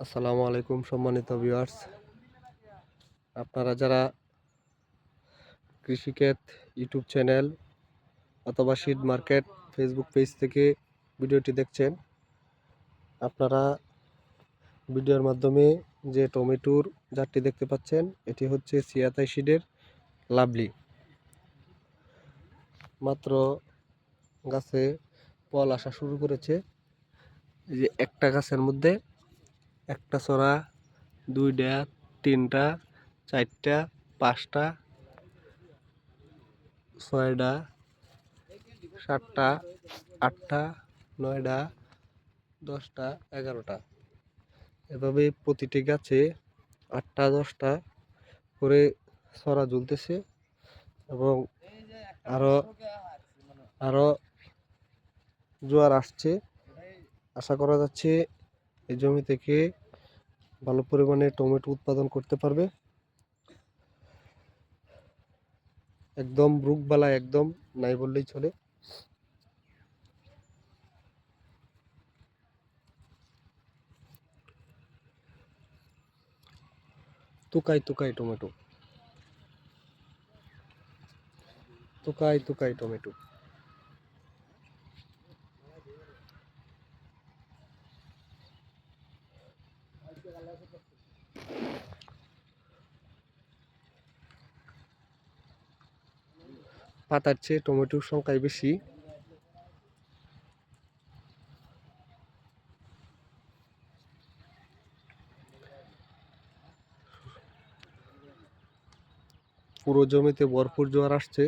আসসালামু আলাইকুম সম্মানিত ভিউয়ার্স, আপনারা যারা কৃষিক্ষেত ইউটিউব চ্যানেল অথবা সিড মার্কেট ফেসবুক পেজ থেকে ভিডিওটি দেখছেন, আপনারা ভিডিওর মাধ্যমে যে টমেটোর জাতটি দেখতে পাচ্ছেন এটি হচ্ছে সিয়াতাই সিডের লাভলি। মাত্র গাছে ফল আসা শুরু করেছে। এই যে একটা গাছের মধ্যে একটা ছড়া, দুইটা, তিনটা, চারটা, পাঁচটা, ছয়টা, সাতটা, আটটা, নয়টা, 10টা, 11টা, এভাবে প্রতিটি গাছে 8টা 10টা করে ছড়া ঝুলতেছে এবং আরো আরো জোয়ার আসছে। আশা করা যাচ্ছে এই জমি থেকে ভালো পরিমাণে টমেটো উৎপাদন করতে পারবে। একদম রোগবালাই একদম নাই বললেই চলে। তুকাই তুকাই টমেটো, তুকাই তুকাই টমেটো। পাতার চেয়ে টমেটোর সংখ্যাই বেশি। পুরো জমিতে ভরপুর জোয়ার আসছে।